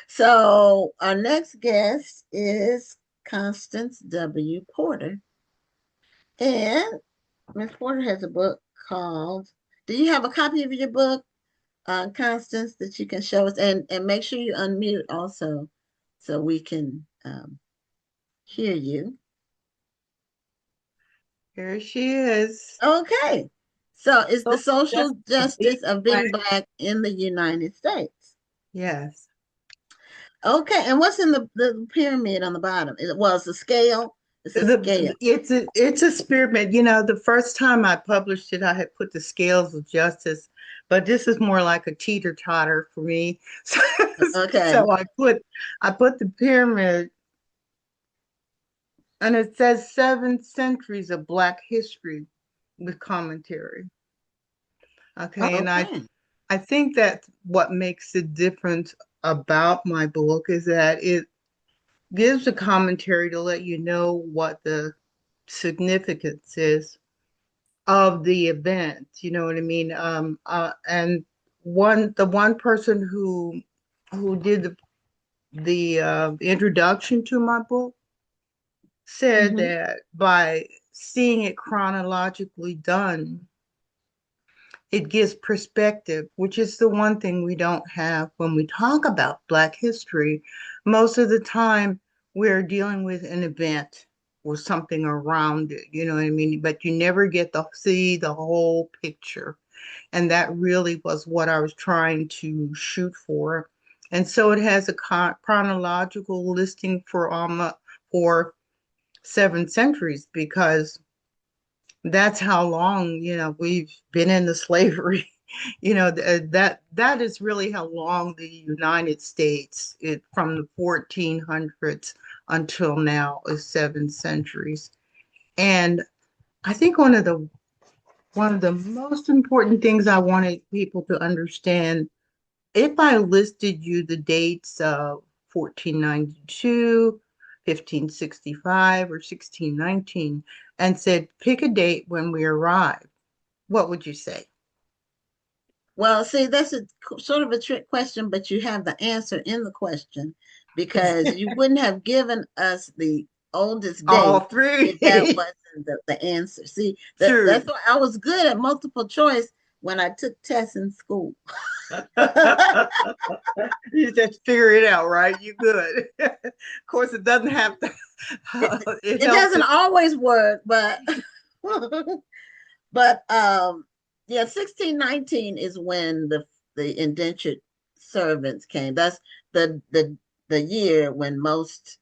So our next guest is Constance W. Porter. And Miss Porter has a book called, do you have a copy of your book, Constance, that you can show us? And make sure you unmute also so we can hear you. Here she is. Okay. So it's the So just social a big justice of being black. Black in the United States. Yes. Okay. And what's in the pyramid on the bottom? Well, it's a scale. It's a scale. It's a spearmint. The first time I published it, I had put the scales of justice, but this is more like a teeter-totter for me. So, Okay. so I put the pyramid, and it says 7 centuries of Black history with commentary. Okay, and I Okay. I think that what makes it different about my book is that it gives a commentary to let you know what the significance is of the event. You know what I mean? And the one person who did the introduction to my book said Mm-hmm. that by seeing it chronologically done, it gives perspective, which is the one thing we don't have when we talk about Black history. Most of the time, we're dealing with an event or something around it, you know what I mean? But you never get to see the whole picture. And that really was what I was trying to shoot for. And so it has a chronological listing for 7 centuries because that's how long, we've been in the slavery. That is really how long the United States, from the 1400s until now, is 7 centuries. And I think one of the most important things I wanted people to understand, if I listed you the dates of 1492, 1565, or 1619, and said, pick a date when we arrived, what would you say? Well, see, that's sort of a trick question, but you have the answer in the question because you wouldn't have given us the oldest All date if that three. wasn't the answer. See, that's True. why I was good at multiple choice when I took tests in school. You just figure it out, right? You good. Of course, it doesn't have to. it, It it helps doesn't if always work, but but yeah, 1619 is when the indentured servants came. That's the year when most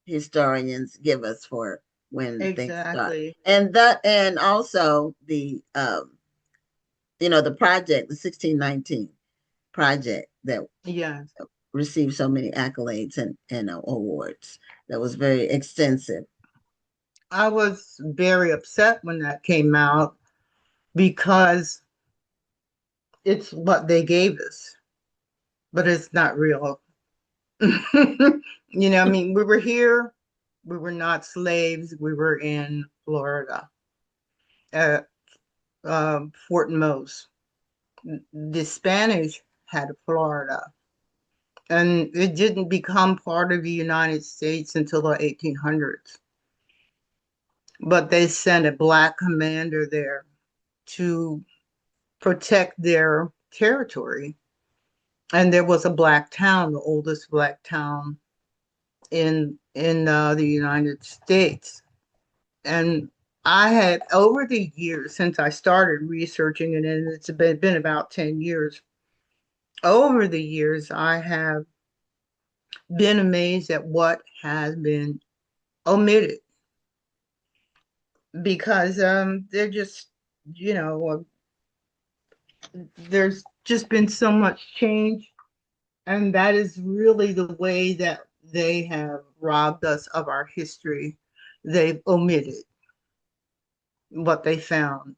historians give us for when things start. exactly. And also the project, the 1619 project that Yes. received so many accolades and awards. That was very extensive. I was very upset when that came out because it's what they gave us, but it's not real. I mean, we were here, we were not slaves, we were in Florida, at Fort Mose. The Spanish had Florida, and it didn't become part of the United States until the 1800s. But they sent a black commander there to protect their territory. And there was a black town, the oldest black town in the United States. And I had, over the years since I started researching it, and it's been about 10 years, over the years, I have been amazed at what has been omitted because they're just, you know, there's just been so much change, and that is really the way that they have robbed us of our history. They've omitted what they found.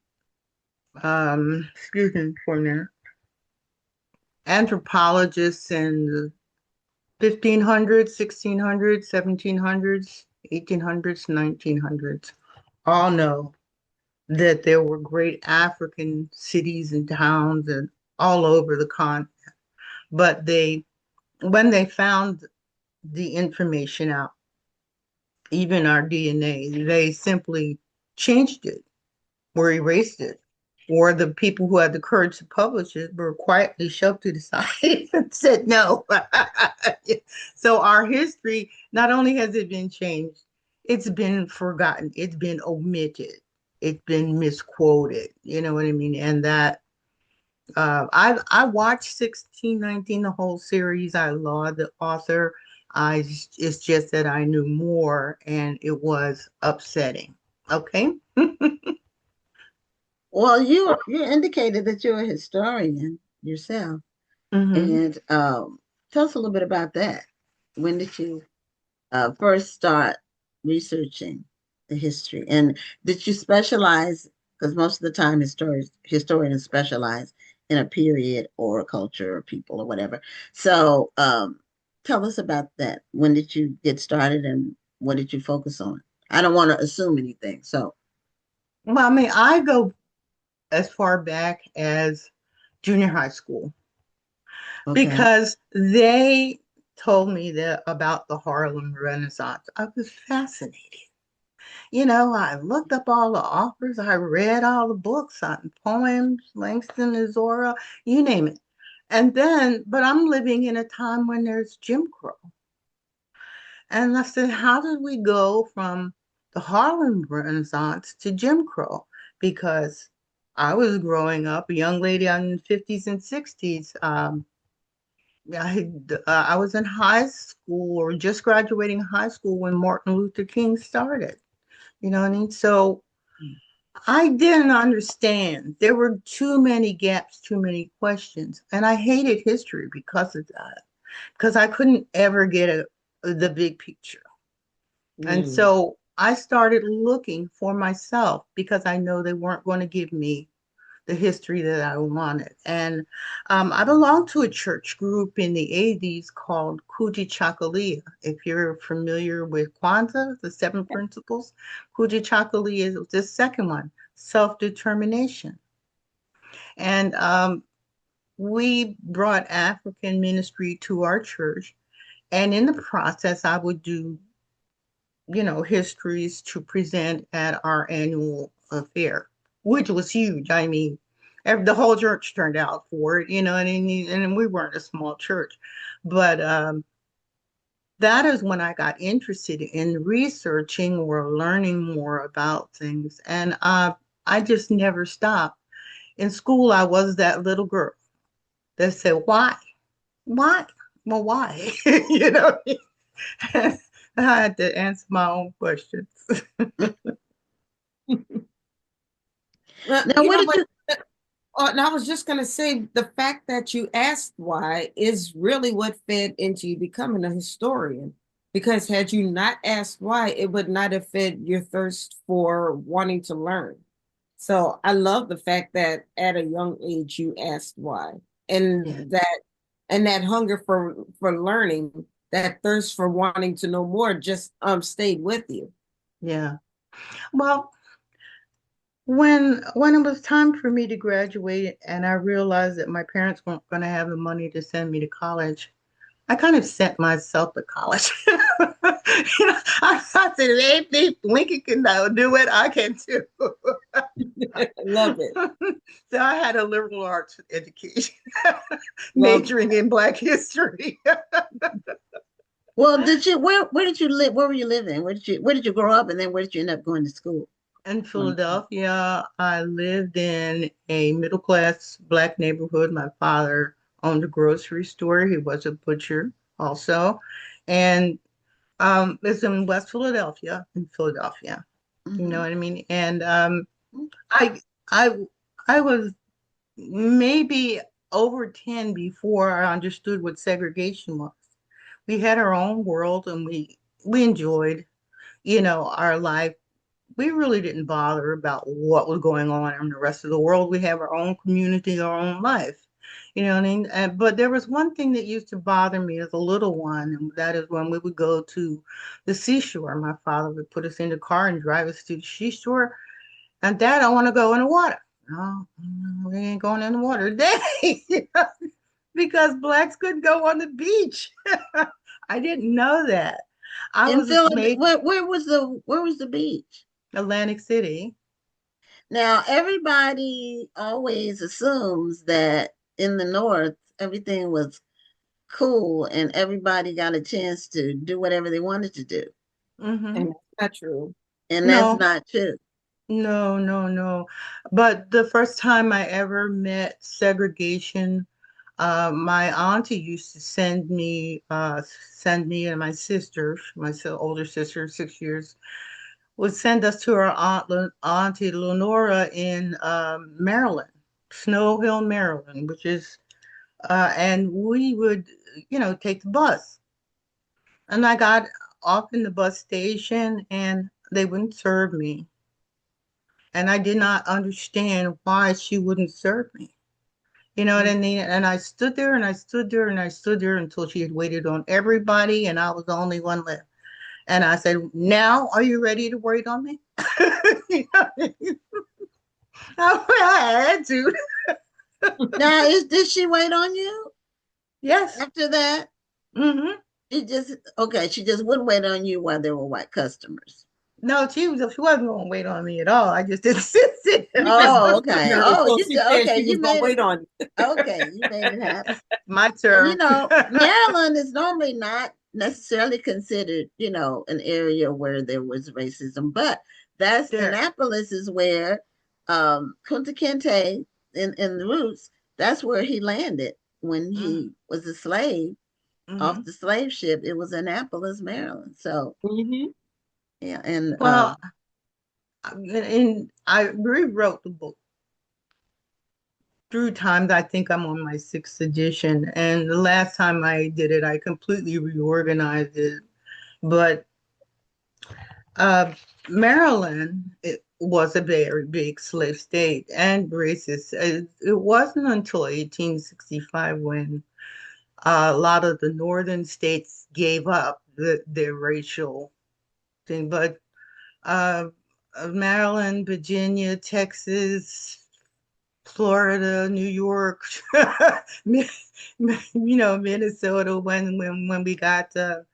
Excuse me for a minute. Anthropologists in the 1500s, 1600s, 1700s, 1800s, 1900s all know that there were great African cities and towns and all over the continent, but they when they found the information out, even our DNA, they simply changed it or erased it. Or the people who had the courage to publish it were quietly shoved to the side and said no. So our history, not only has it been changed, it's been forgotten, it's been omitted, it's been misquoted. You know what I mean? And that I watched 1619, the whole series. I laud the author. It's just that I knew more, and it was upsetting. Okay. Well, you indicated that you're a historian yourself, Hmm. and tell us a little bit about that. When did you first start researching the history, and did you specialize? Because most of the time, historians specialize in a period or a culture or people or whatever. So, tell us about that. When did you get started, and what did you focus on? I don't want to assume anything. So, Well, I mean, I go as far back as junior high school okay. because they told me that about the Harlem Renaissance. I was fascinated. I looked up all the authors, I read all the books on poems, Langston Huzora, you name it. And then, but I'm living in a time when there's Jim Crow. And I said, how did we go from the Harlem Renaissance to Jim Crow? Because I was growing up, a young lady in the 50s and 60s. I was in high school or just graduating high school when Martin Luther King started. You know what I mean? So I didn't understand. There were too many gaps, too many questions. And I hated history because of that, because I couldn't ever get the big picture. And Mm. so I started looking for myself because I know they weren't going to give me the history that I wanted. And I belonged to a church group in the 80s called Kujichagulia. If you're familiar with Kwanzaa, the seven principles, Kujichagulia is the second one, self-determination. And we brought African ministry to our church. And in the process, I would do histories to present at our annual affair, which was huge. I mean, the whole church turned out for it, and we weren't a small church. But that is when I got interested in researching or learning more about things. And I just never stopped. In school, I was that little girl that said, why? Why? Well, why? I had to answer my own questions. Well, Now, you what know did what? you? And I was just going to say the fact that you asked why is really what fed into you becoming a historian. Because had you not asked why, it would not have fed your thirst for wanting to learn. So I love the fact that at a young age you asked why, Yeah. and that hunger for learning, that thirst for wanting to know more, just stayed with you. Yeah. Well, when it was time for me to graduate and I realized that my parents weren't going to have the money to send me to college, I kind of sent myself to college. I said, if Lincoln can do it, I can too. Love it. So I had a liberal arts education, Love majoring in Black history. Well, did you? Where did you live? Where were you living? Where did you grow up, and then where did you end up going to school? In Philadelphia, I lived in a middle class Black neighborhood. My father owned a grocery store. He was a butcher also. And it's in West Philadelphia, in Philadelphia. You know Mm-hmm. what I mean? And I I I was maybe over 10 before I understood what segregation was. We had our own world and we enjoyed, our life. We really didn't bother about what was going on in the rest of the world. We have our own community, our own life. You know what I mean? But there was one thing that used to bother me as a little one, and that is when we would go to the seashore. My father would put us in the car and drive us to the seashore. And Dad, I want to go in the water. No, we ain't going in the water today. because blacks couldn't go on the beach. I didn't know that. I In was Philadelphia, made where was the beach? Atlantic City. Now, everybody always assumes that in the North, everything was cool and everybody got a chance to do whatever they wanted to do. Hmm. And that's not true. And that's No, not true. no, no, no. But the first time I ever met segregation, my auntie used to send me and my sister, older sister, 6 years, would send us to our auntie Lenora in Maryland, Snow Hill, Maryland, which is, and we would, take the bus. And I got off in the bus station, and they wouldn't serve me. And I did not understand why she wouldn't serve me. You know what I mean? And I stood there and I stood there and I stood there until she had waited on everybody and I was the only one left. And I said, "Now, are you ready to wait on me?" You know what I mean? I had to. Now, did she wait on you Yes. after that? Hmm. She just wouldn't wait on you while there were white customers. No, she wasn't going to wait on me at all. I just insisted. You just Oh, pushed okay. her Oh, until she said okay. she was You gonna made it. wait on you. Okay, you made it happen. My And turn. Maryland is normally not necessarily considered, an area where there was racism, but that's There. Annapolis is where Kunta Kinte in the Roots, that's where he landed when Mm-hmm. he was a slave off Mm-hmm. the slave ship. It was Annapolis, Maryland. So Hmm. yeah, and Well, and I rewrote the book through times. I think I'm on my sixth edition, and the last time I did it, I completely reorganized it. But uh, Maryland, it was a very big slave state and racist. It wasn't until 1865 when a lot of the northern states gave up their racial thing. But uh, Maryland, Virginia, Texas, Florida, New York, Minnesota. When we got the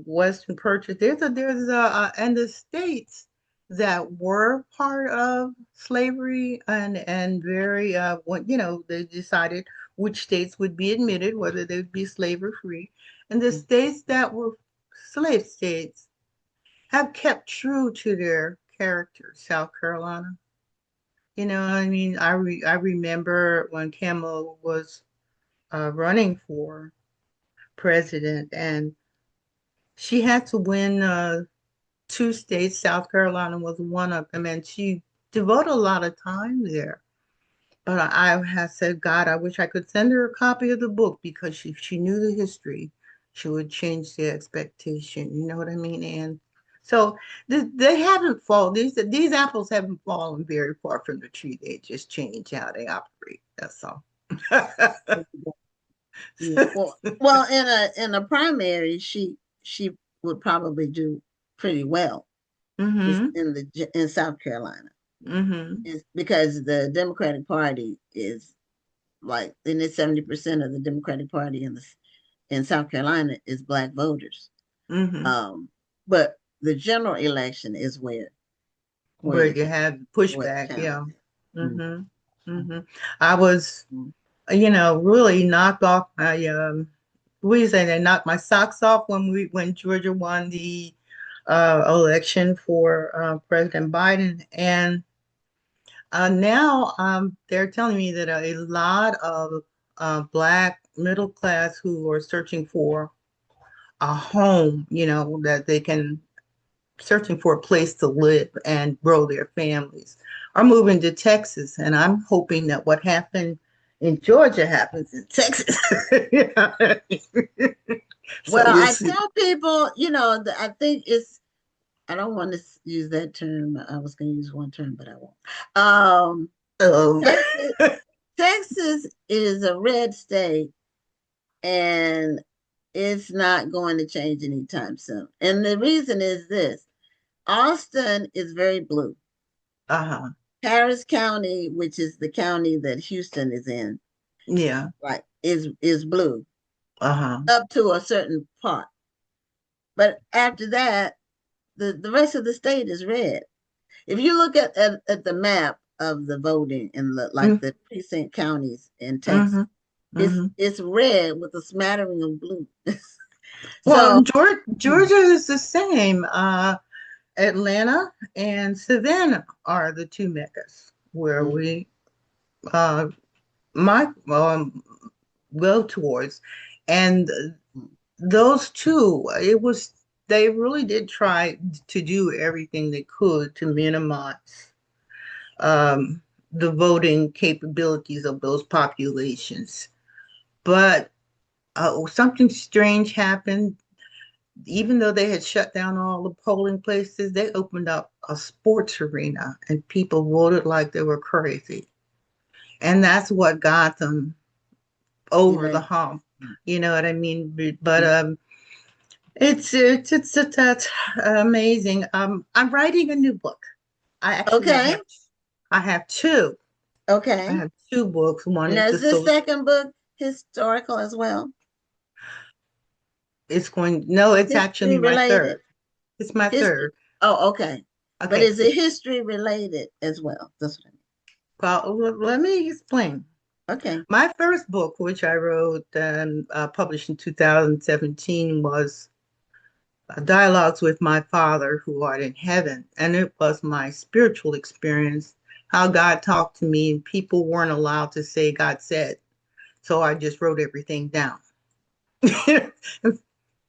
Western Purchase, and the states that were part of slavery and very when they decided which states would be admitted, whether they would be slave or free, and the states that were slave states have kept true to their character. South Carolina. I mean, I remember when Kamala was running for president, and she had to win two states. South Carolina was one of them, and she devoted a lot of time there. But I have said, God, I wish I could send her a copy of the book because if she knew the history, she would change the expectation. You know what I mean? And so they haven't fallen. These apples haven't fallen very far from the tree. They just change how they operate. That's all. yeah, well, in a primary, she would probably do pretty well is Mm-hmm. in South Carolina. Mm-hmm. Is because the Democratic Party is like in the 70% of the Democratic Party in South Carolina is black voters. Mm-hmm. But the general election is where Where the you have where it pushback, counts. yeah. Mm-hmm. Mm-hmm. Mm-hmm. I was, really knocked off my what do you say? They knocked my socks off when Georgia won the election for President Biden, and now they're telling me that a lot of black middle class who are searching for a home, that they can searching for a place to live and grow their families are moving to Texas. And I'm hoping that what happened in Georgia happens in Texas. So Well, we'll I see. tell people, I think I don't want to use that term. I was going to use one term, but I won't. Um, Texas, Texas is a red state, and it's not going to change anytime soon. And the reason is this: Austin is very blue. uh-huh. Harris County, which is the county that Houston is in, Yeah. right, is blue Uh-huh. up to a certain part. But after that, the rest of the state is red. If you look at the map of the voting in like Mm-hmm. the precinct counties in Texas, Mm-hmm. Mm-hmm. it's red with a smattering of blue. Well, So Georgia is the same. Atlanta and Savannah are the two meccas where mm, we uh, might go towards. And mm, those two, they really did try to do everything they could to minimize um, the voting capabilities of those populations. But something strange happened. Even though they had shut down all the polling places, they opened up a sports arena and people voted like they were crazy. And that's what got them over the right. hump. Mm, You know what I mean? But mm. it's that's amazing. I'm writing a new book. I actually Okay, I have two. I okay. have two books. One is Now the is this social. second book historical as well? It's going. No, it's actually History my related? third. It's my History. third. Oh, okay. But Okay. is it history related as well? That's what Well, let me explain. I mean. Okay. My first book, which I wrote and published in 2017, was Dialogues with My Father Who Art in Heaven. And it was my spiritual experience, how God talked to me, and people weren't allowed to say God said. So I just wrote everything down.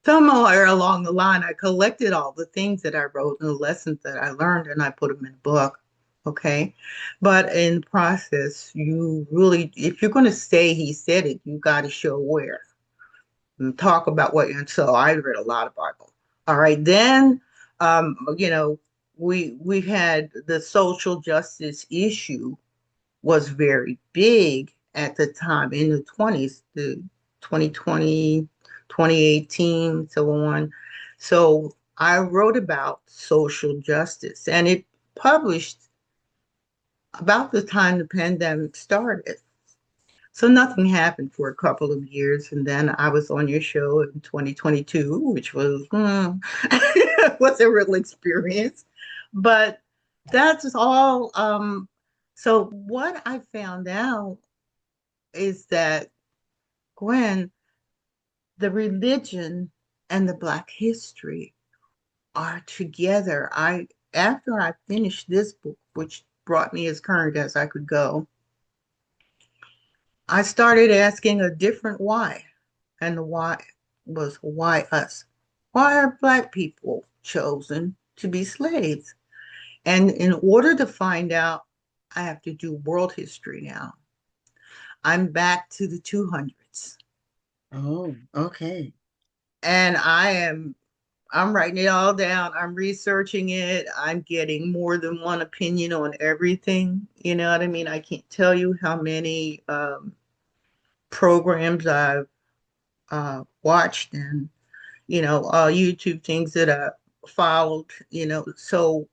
Somewhere along the line, I collected all the things that I wrote and the lessons that I learned, and I put them in a book. Okay. But in the process, you really, if you're going to say he said it, you got to show where and talk about what. And so I read a lot of Bible. All right. Then, you know, we had the social justice issue was very big at the time in the 20s, the 2020, 2018, so on. So I wrote about social justice and it published about the time the pandemic started. So nothing happened for a couple of years, and then I was on your show in 2022, which was was a real experience. But that's all. So what I found out is that Gwen, the religion and the Black history are together. I After I finished this book, which brought me as current as I could go, I started asking a different why. And the why was why us? Why are Black people chosen to be slaves? And in order to find out, I have to do world history now. I'm back to the 200s. Oh, okay. And I'm writing it all down. I'm researching it. I'm getting more than one opinion on everything. You know what I mean? I can't tell you how many programs I've watched and YouTube things that I followed. So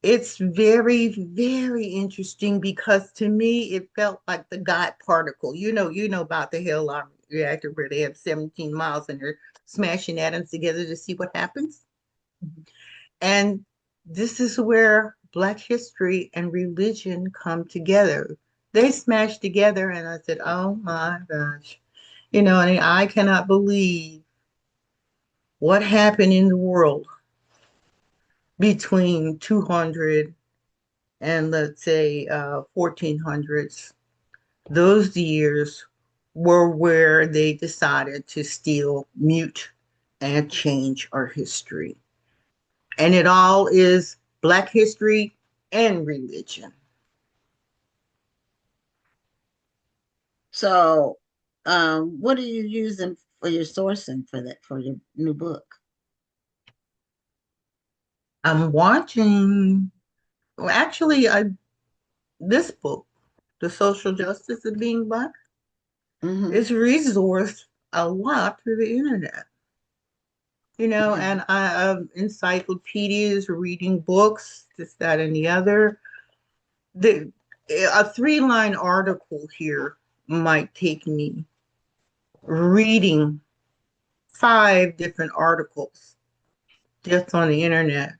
it's very, very interesting because to me it felt like the God particle. You know about the Hell reactor where they have 17 miles and they're smashing atoms together to see what happens. Mhm. And this is where Black history and religion come together. They smashed together, and I said, oh my gosh. And I cannot believe what happened in the world between 200 and let's say 1400s. Those years were where they decided to steal, mute, and change our history. And it all is Black history and religion. So, what are you using for your sourcing for that for your new book? I'm watching, well, actually, this book, The Social Justice of Being Black, Mm-hmm. is resourced a lot through the internet. Yeah. And encyclopedias, reading books, this, that, and the other. The A 3-line article here. might take me reading 5 different articles just on the internet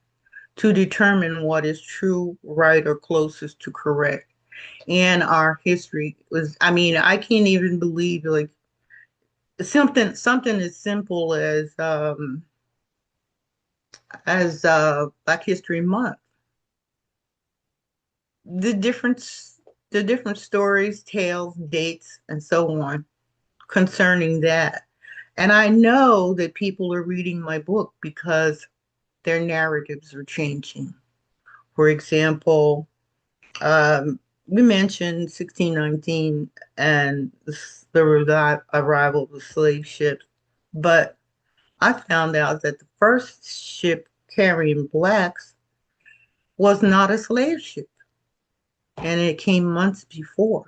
to determine what is true, right, or closest to correct. And our history was, I mean, I can't even believe like something as simple as Black History Month. The difference the different stories, tales, dates, and so on concerning that. And I know that people are reading my book because their narratives are changing. For example, we mentioned 1619 and arrival of the slave ships, but I found out that the first ship carrying blacks was not a slave ship, and it came months before.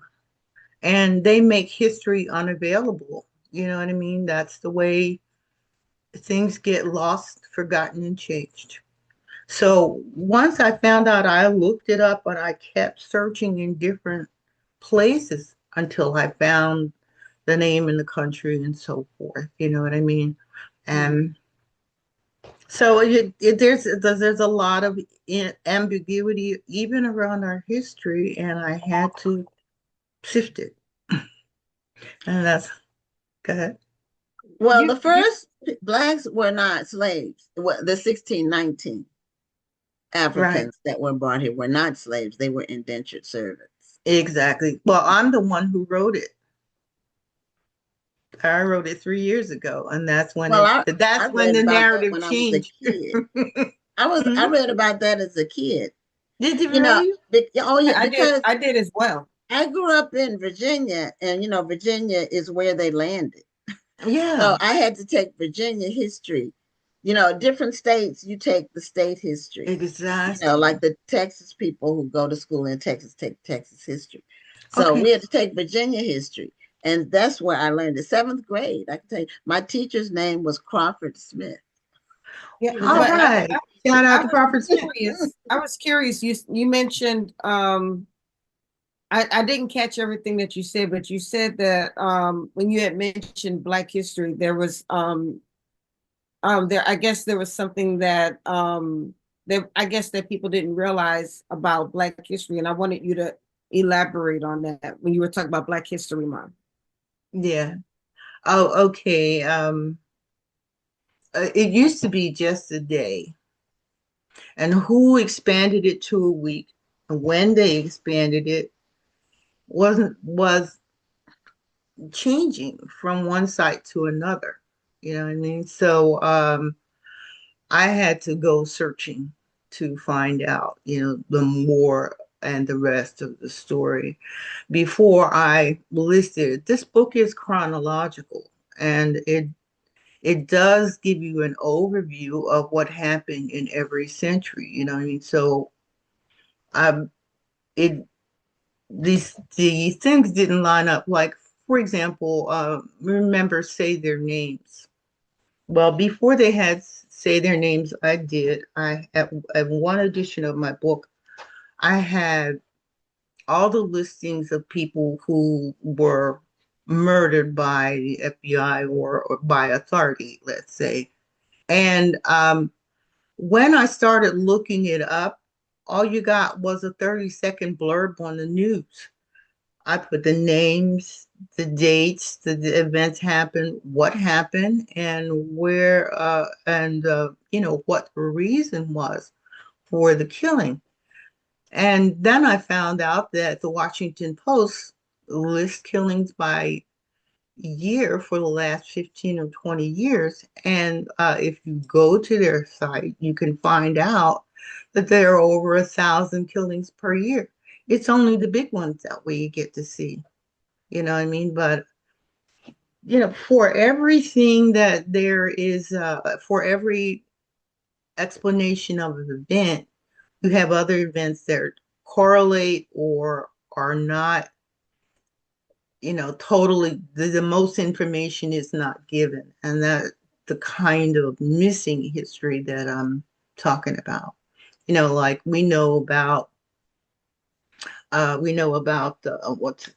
And they make history unavailable. You know what I mean? That's the way things get lost, forgotten, and changed. So once I found out, I looked it up and I kept searching in different places until I found the name in the country and so forth. You know what I mean? And so there's a lot of ambiguity even around our history, and I had to sift it. And that's good. Well, You the you first blacks were not slaves. The 1619 Right. Africans that were brought here were not slaves. They were indentured servants. Exactly. Well, I'm the one who wrote it. I wrote it 3 years ago, and Well, I that's when read the about that narrative when I was a changed. kid. I Mhm. read about that as a kid. Did you You know, really? oh yeah, because I did as well. I grew up in Virginia, and Virginia is where they landed. So Yeah, I had to take Virginia history. Different states, you take the state history. exactly. Like the Texas people who go to school in Texas take Texas history. So Okay. we had to take Virginia history. And that's where I learned it. Seventh grade, I can tell you, my teacher's name was Crawford Smith. Yeah, He was All a but black right. Shout out I to was Crawford Smith. curious. I was curious. You mentioned I didn't catch everything that you said, but you said that when you had mentioned Black history, there was there I guess there was something that that I guess that people didn't realize about Black history, and I wanted you to elaborate on that when you were talking about Black History Month. Yeah. Oh, okay. It used to be just a day, and who expanded it to a week, and when they expanded it was changing from one site to another. You know what I mean? So I had to go searching to find out, the more and the rest of the story before I listed it. This book is chronological, and it does give you an overview of what happened in every century. You know what I mean? So um, it these things didn't line up. Like for example, remember say their names. Well, before they had say their names, I did. At one edition of my book, I had all the listings of people who were murdered by the FBI or by authority, let's say. And when I started looking it up, all you got was a 30-second blurb on the news. I put the names, the dates, the events happened, what happened, and where, what the reason was for the killing. And then I found out that the Washington Post lists killings by year for the last 15 or 20 years. And if you go to their site, you can find out that there are over 1,000 killings per year. It's only the big ones that way you get to see. You know what I mean? But for everything that there is, for every explanation of an event, you have other events that correlate or are not, totally, the most information is not given. And that the kind of missing history that I'm talking about. Like we know about what's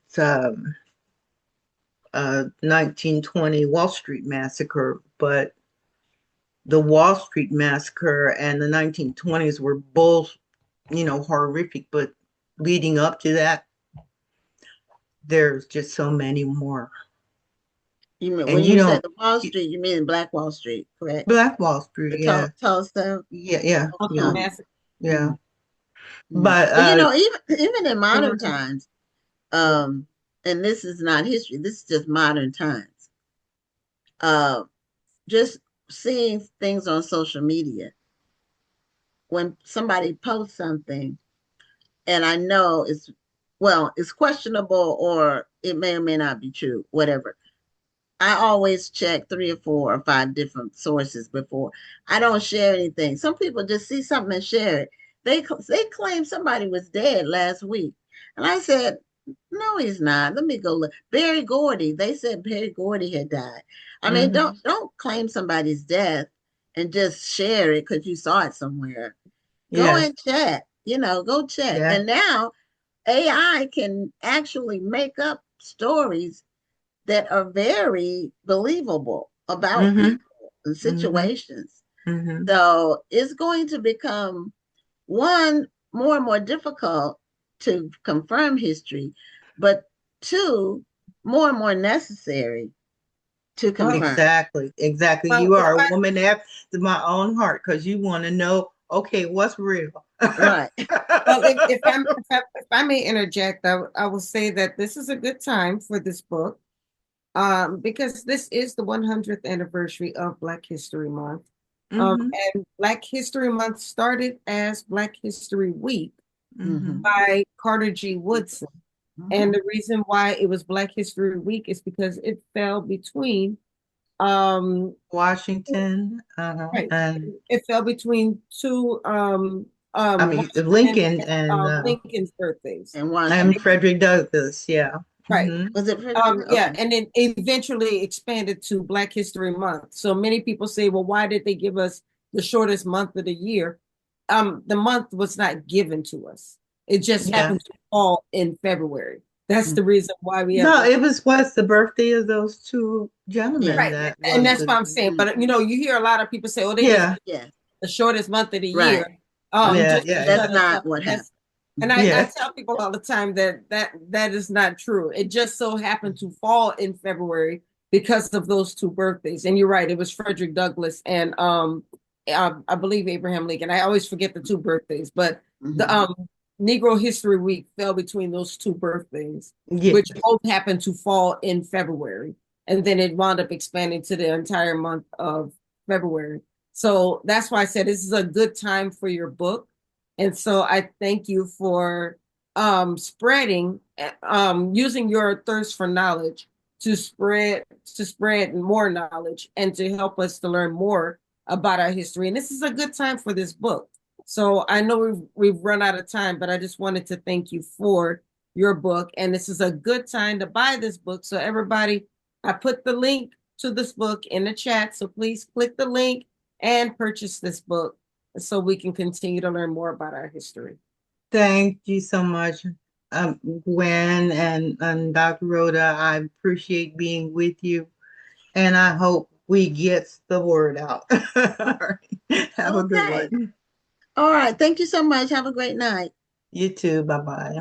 1920 Wall Street Massacre, but the Wall Street Massacre and the 1920s were both, horrific, but leading up to that, there's just so many more. You mean when And you you said don't, the Wall Street, you mean Black Wall Street, correct? Black Wall The Street, yeah, Tulsa, yeah, yeah, yeah, Oklahoma. Massive. yeah. But Well, even in modern Mhm. times, um, and this is not history, this is just modern times. Uh, just seeing things on social media when somebody posts something, and I know it's questionable or it may or may not be true, whatever. I always check 3 or 4 or 5 different sources before. I don't share anything. Some people just see something and share it. They claim somebody was dead last week, and I said, no, he's not. Let me go look. Barry Gordy. They said Barry Gordy had died. I mean, mhm, don't claim somebody's death and just share it because you saw it somewhere. Go yes, and check. Go check. yeah, And now AI can actually make up stories that are very believable about mhm, people and mhm, situations. mhm. So it's going to become one more and more difficult to confirm history, but two more and more necessary to Well, confirm. Exactly, exactly. well, You if are a I, woman after my own heart because you want to know, okay, what's real? Right. well, if I may interject, I will say that this is a good time for this book, because this is the 100th anniversary of Black History Month. Hmm. And Black History Month started as Black History Week Hmm. Mm-hmm. by Carter G. Woodson. Mm-hmm. And the reason why it was Black History Week is because it fell between um Washington, right. and It fell between two I mean Washington Lincoln and and Lincoln's birthdays. And And and Washington. Frederick Douglass. Yeah. right. Hmm. Was it Frederick? Yeah, Okay. and then eventually expanded to Black History Month. So many people say, well, why did they give us the shortest month of the year? The month was not given to us. It just Yeah. happened to fall in February. That's Mm. the reason why we have No, Black. it was the birthday of those two Yeah. gentlemen Right. that And was that's the. what I'm saying. Mm. But you hear a lot of people say, oh, they just Yeah, Yeah. the shortest month of the year, Right. Right. yeah, just to yeah, That's shut yeah, us not up. what happened. And I yeah. tell people all the time that is not true. It just so happened to fall in February because of those two birthdays. And you're right, it was Frederick Douglass and I believe Abraham Lincoln. I always forget the two birthdays, but the Mm-hmm. Negro History Week fell between those two birthdays, Yeah. which both happened to fall in February. And then it wound up expanding to the entire month of February. So that's why I said this is a good time for your book. And so I thank you for spreading, using your thirst for knowledge to spread more knowledge and to help us to learn more about our history. And this is a good time for this book. So I know we've run out of time, but I just wanted to thank you for your book. And this is a good time to buy this book. So everybody, I put the link to this book in the chat. So please click the link and purchase this book so we can continue to learn more about our history. Thank you so much, Gwen and Dr. Rhoda. I appreciate being with you, and I hope we get the word out. All right. Have a good Okay. one. All right. Thank you so much. Have a great night. You too. Bye bye.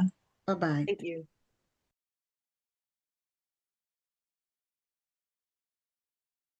Bye bye. Thank you.